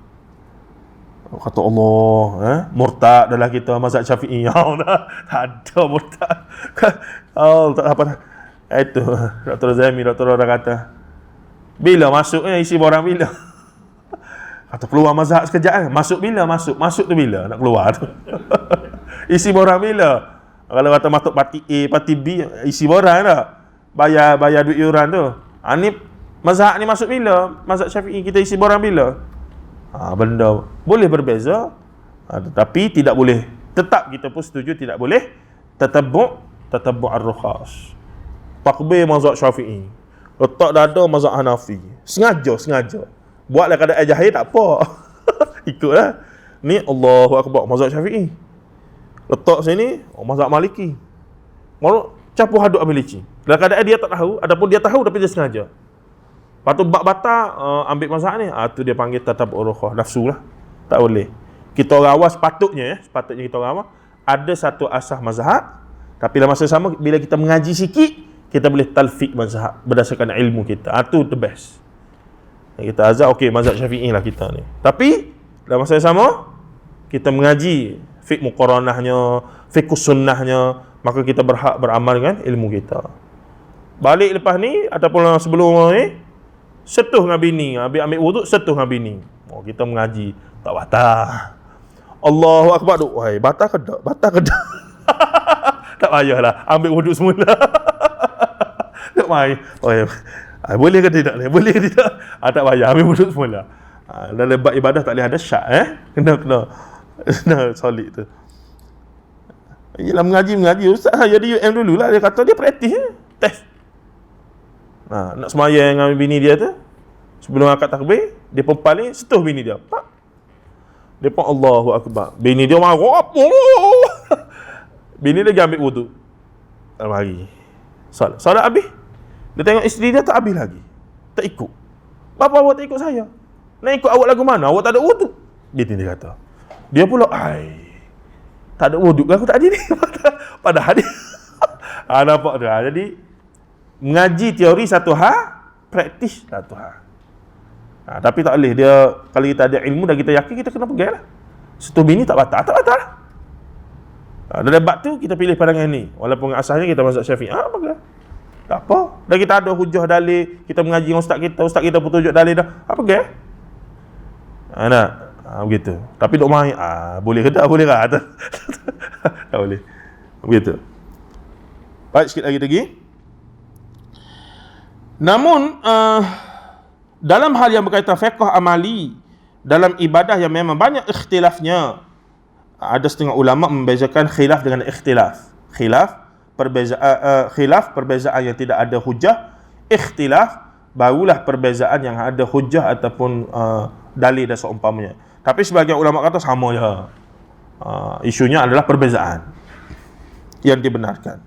kata Allah, murtad dalam kita mazhab Syafi'i. Tak ada murtad. Tak apa. Itu Dr. Zami, Dr. Rara kata, bila masuknya isi borang bila? Kata keluar mazhab sekejap. Masuk bila? Masuk tu bila nak keluar tu? Isi borang bila? Kalau kata masuk parti A, parti B, isi borang tak? Bayar duit yuran tu. Ni mazhab ni masuk bila? Mazhab Syafi'i kita isi borang bila? Benda boleh berbeza, tetapi tidak boleh. Tetap kita pun setuju tidak boleh tatabbu' ar-rukhas. Takbir mazhab Syafi'i. Letak dada mazhab Hanafi. Sengaja. Buatlah keadaan jahil tak apa. Ikutlah. Ni Allahu Akbar mazhab Syafi'i. Letak sini mazhab Maliki. Baru campur haduk ambil licin. Dalam keadaan dia tak tahu, ataupun dia tahu tapi dia sengaja. Lepas tu bab batal ambil mazhab ni, tu dia panggil tatabbu' rukhah, nafsu lah. Tak boleh. Kita orang awam sepatutnya kita orang awam ada satu asas mazhab, tapi dalam masa sama bila kita mengaji sikit, kita boleh talfiq mazhab berdasarkan ilmu kita. Tu the best. Kita azab mazhab Syafi'i lah kita ni. Tapi dalam masa yang sama kita mengaji fiqh muqaranahnya, fiqh sunnahnya, maka kita berhak beramal dengan ilmu kita. Balik lepas ni ataupun sebelum ni, setuh dengan bini, ambil wuduk setuh dengan bini. Oh, kita mengaji tak batal. Allahu akbar tu. Wahai, batal ke tak? Batal ke tak? Tak payahlah, ambil wuduk semula. Tak payah. Oh, boleh ke tidak ni? Boleh ke tidak? Tak payah, ambil wuduk semula. Dalam bab ibadah tak boleh ada syak kena solid tu. Yelah mengaji ustaz jadi UM dululah, dia kata dia praktis test. Nak semayang dengan bini dia tu, sebelum akad takbir dia pun paling setuh bini dia. Pak. Dia pun Allahu akbar. Bini dia marah apa? Bini dia ambil wuduk. Mari. Solat habis. Dia tengok isteri dia tak habis lagi. Tak ikut. Bapa awak tak ikut saya? Nak ikut awak lagu mana? Awak tak ada wuduk. Bini dia kata. Dia pula, tak ada wuduk aku tak ada ni. Padahal dia nampak tu. Jadi mengaji teori satu hal, praktis satu hal. Tapi tak boleh dia, kalau kita ada ilmu dan kita yakin, kita kena pegang lah. Setu bini tak batal lah. Dalam bab tu kita pilih pandangan ni. Walaupun asalnya kita mazhab Syafi'i. Pegang. Tak apa. Dan kita ada hujah dalil, kita mengaji dengan ustaz kita pun tunjuk dalil dah. Pegang. Nak begitu. Tapi duk main, boleh ke tak? Boleh ke? Tak boleh. Begitu. Baik, sikit lagi. Namun dalam hal yang berkaitan fiqh amali, dalam ibadah yang memang banyak ikhtilafnya, ada setengah ulama membezakan khilaf dengan ikhtilaf. Khilaf perbezaan yang tidak ada hujah. Ikhtilaf barulah perbezaan yang ada hujah ataupun dalil dan seumpamanya. Tapi sebagian ulama kata sama je. Isunya adalah perbezaan yang dibenarkan.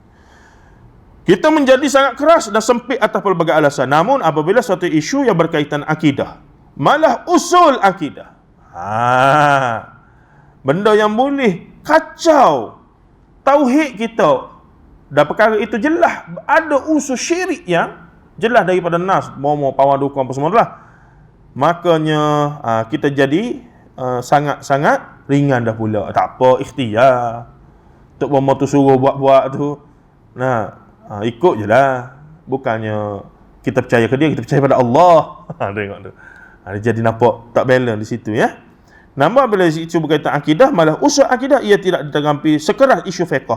Kita menjadi sangat keras dan sempit atas pelbagai alasan. Namun apabila suatu isu yang berkaitan akidah, malah usul akidah, benda yang boleh kacau tauhid kita, dan perkara itu jelas ada usul syirik yang jelas daripada nas, mau pawan dukun apa semua lah, makanya kita jadi sangat-sangat ringan dah pula. Tak apa, ikhtiar. Tok Bomo tu suruh buat-buat tu, ikut je lah. Bukannya kita percaya ke dia, kita percaya pada Allah. Tengok tu. Dia jadi nampak tak balance di situ ya. Namun bila isu berkaitan akidah, malah usul akidah ia tidak ditanggapi sekeras isu fiqh.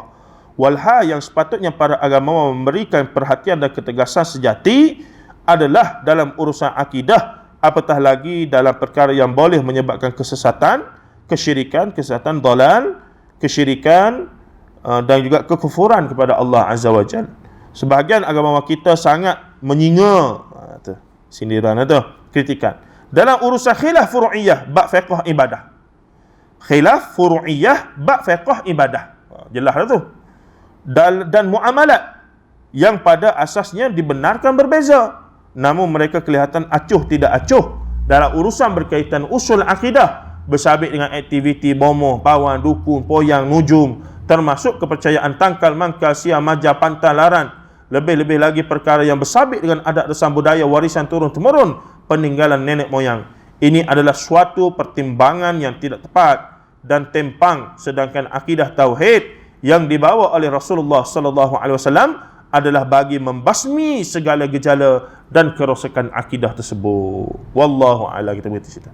Walha yang sepatutnya para agama memberikan perhatian dan ketegasan sejati adalah dalam urusan akidah, apatah lagi dalam perkara yang boleh menyebabkan kesesatan, kesyirikan, kesesatan dalal, kesyirikan dan juga kekufuran kepada Allah Azza wa Jalla. Sebahagian agama kita sangat menyinga sindiran tu, kritikan dalam urusan khilaf furu'iyah bab fiqh ibadah. Khilaf furu'iyah bab fiqh ibadah. Jelas dah tu. Dan muamalat yang pada asasnya dibenarkan berbeza. Namun mereka kelihatan acuh tidak acuh dalam urusan berkaitan usul akidah, bersabit dengan aktiviti bomoh, pawan, dukun, poyang, nujum, termasuk kepercayaan tangkal, mangkal, siam, majah, pantal, laran. Lebih-lebih lagi perkara yang bersabit dengan adat resam budaya warisan turun-temurun peninggalan nenek moyang. Ini adalah suatu pertimbangan yang tidak tepat dan timpang, sedangkan akidah tauhid yang dibawa oleh Rasulullah sallallahu alaihi wasallam adalah bagi membasmi segala gejala dan kerosakan akidah tersebut. Wallahu a'lam. Kita berhenti situ.